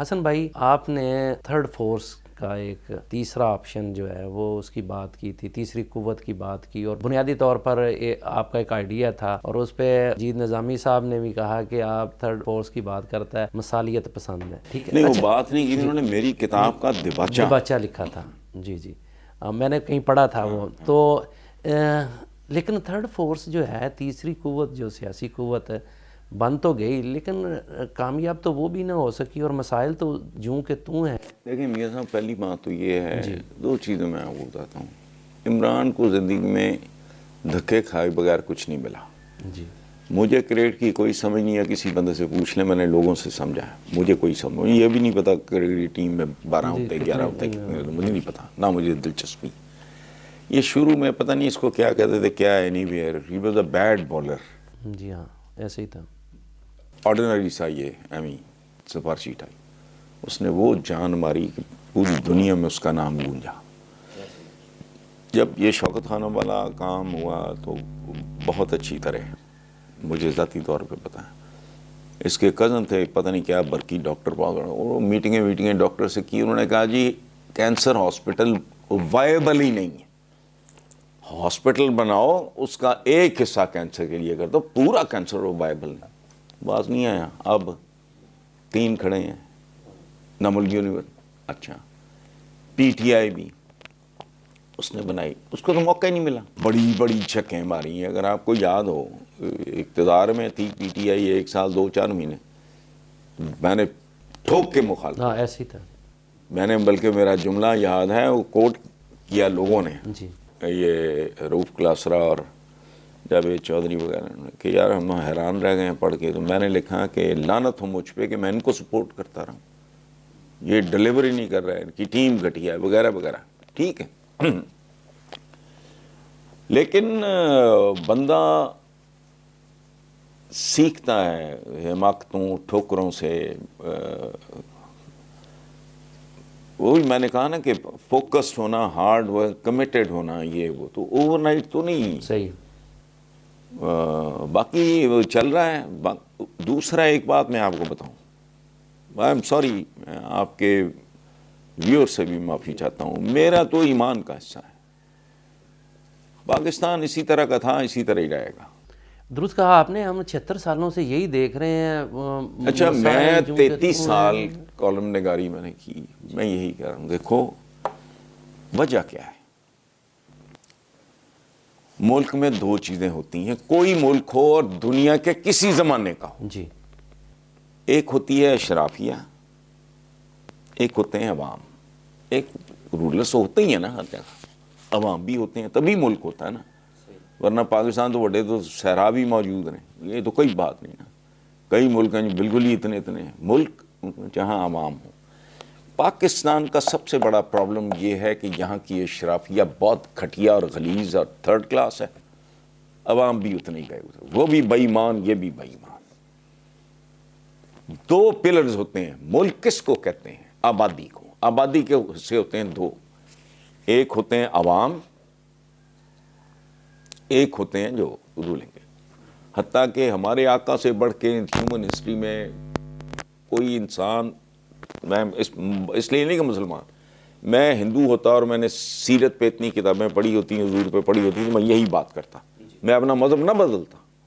حسن بھائی، آپ نے تھرڈ فورس کا ایک تیسرا آپشن جو ہے وہ اس کی بات کی تھی، تیسری قوت کی بات کی، اور بنیادی طور پر آپ کا ایک آئیڈیا تھا اور اس پہ جید نظامی صاحب نے بھی کہا کہ آپ تھرڈ فورس کی بات کرتا ہے، مثالیت پسند ہے. ٹھیک ہے، نہیں وہ بات نہیں کی، انہوں نے میری کتاب کا دباچہ لکھا تھا. جی میں نے کہیں پڑھا تھا وہ تو. لیکن تھرڈ فورس جو ہے، تیسری قوت جو سیاسی قوت ہے، بن تو گئی لیکن کامیاب تو وہ بھی نہ ہو سکی، اور مسائل تو جوں کہ توں ہیں. دیکھیں میاں صاحب، پہلی بات تو یہ ہے، دو چیزیں میں آپ کو بتاتا ہوں. عمران کو زندگی میں دھکے کھائے بغیر کچھ نہیں ملا. جی، مجھے کریڈٹ کی کوئی سمجھ نہیں ہے، کسی بندے سے پوچھ لیں، میں نے لوگوں سے سمجھا ہے، مجھے کوئی سمجھ یہ بھی نہیں پتا کریڈٹ ٹیم میں 12 ہوتے 11 ہوتے کتنے، مجھے نہیں پتا، نہ مجھے دلچسپی. یہ شروع میں پتہ نہیں اس کو کیا کہتے تھے، کیا anywhere, he was a bad bowler. جی ہاں، ایسے ہی تھا. آرڈینری سا یہ ایمی سفارشی ٹائپ. اس نے وہ جان ماری کہ پوری دنیا میں اس کا نام گونجا. جب یہ شوکت خانم والا کام ہوا تو بہت اچھی طرح مجھے ذاتی طور پہ پتہ ہے. اس کے کزن تھے، پتہ نہیں کیا برقی ڈاکٹر پاگل، وہ میٹنگیں ڈاکٹر سے کی. انہوں نے کہا جی کینسر ہاسپٹل وائبل ہی نہیں ہے، ہاسپٹل بناؤ اس کا ایک حصہ کینسر کے لیے کر دو، پورا کینسر وائبل نہیں. باز نہیں آیا. اب 3 کھڑے ہیں، نمل یونیورسٹی، اچھا پی ٹی آئی بھی اس نے بنائی، اس کو تو موقع ہی نہیں ملا. بڑی بڑی چھکیں ماری ہیں. اگر آپ کو یاد ہو، اقتدار میں تھی پی ٹی آئی 1 سال 2-4 مہینے، میں نے ٹھوک کے مخالف. ہاں ایسے ہی تھا. میں نے بلکہ میرا جملہ یاد ہے، وہ کوٹ کیا لوگوں نے، جی یہ روف کلاسرا اور جاوید چودھری وغیرہ نے، کہ یار ہم حیران رہ گئے ہیں پڑھ کے. تو میں نے لکھا کہ لعنت ہو مجھ پہ کہ میں ان کو سپورٹ کرتا رہا ہوں، یہ ڈیلیوری نہیں کر رہا ہے، ان کی ٹیم گھٹیا ہے وغیرہ وغیرہ. ٹھیک ہے، لیکن بندہ سیکھتا ہے حماقتوں ٹھوکروں سے. وہی میں نے کہا نا کہ فوکسڈ ہونا، ہارڈ ورک، کمیٹڈ ہونا، یہ وہ تو اوور نائٹ تو نہیں. صحیح. باقی وہ چل رہا ہے. دوسرا ایک بات میں آپ کو بتاؤں، آئی ایم سوری، آپ کے ویور سے بھی معافی چاہتا ہوں، میرا تو ایمان کا حصہ ہے. پاکستان اسی طرح کا تھا، اسی طرح ہی رہے گا. درست کہا آپ نے. ہم 76 سالوں سے یہی دیکھ رہے ہیں. اچھا میں 33 سال کالم نگاری میں نے کی، میں یہی کہہ رہا ہوں. دیکھو وجہ کیا ہے. ملک میں 2 چیزیں ہوتی ہیں، کوئی ملک ہو اور دنیا کے کسی زمانے کا ہو. جی. ایک ہوتی ہے اشرافیہ، ایک ہوتے ہیں عوام. ایک رولرس ہوتے ہی ہیں نا ہر جگہ، عوام بھی ہوتے ہیں، تبھی ملک ہوتا ہے نا. ورنہ پاکستان تو بڑے تو صحرا بھی موجود ہیں، یہ تو کوئی بات نہیں نا. کئی ملک ہیں جو بالکل ہی اتنے ہیں. ملک جہاں عوام ہو. پاکستان کا سب سے بڑا پرابلم یہ ہے کہ یہاں کی اشرافیہ بہت گھٹیا اور غلیظ اور 3rd کلاس ہے. عوام بھی اتنے ہی گئے ہوئے، وہ بھی بے ایمان، یہ بھی بے ایمان. 2 پلرز ہوتے ہیں. ملک کس کو کہتے ہیں؟ آبادی کو. آبادی کے حصے ہوتے ہیں 2، ایک ہوتے ہیں عوام، ایک ہوتے ہیں جو رولنگ. حتیٰ کہ ہمارے آقا سے بڑھ کے ہیومن ہسٹری میں کوئی انسان، میں اس لیے نہیں کہ مسلمان، میں ہندو ہوتا اور میں نے سیرت پہ اتنی کتابیں پڑھی ہوتی ہیں، حضور پہ پڑھی ہوتی ہیں، تو میں یہی بات کرتا، میں اپنا مذہب نہ بدلتا.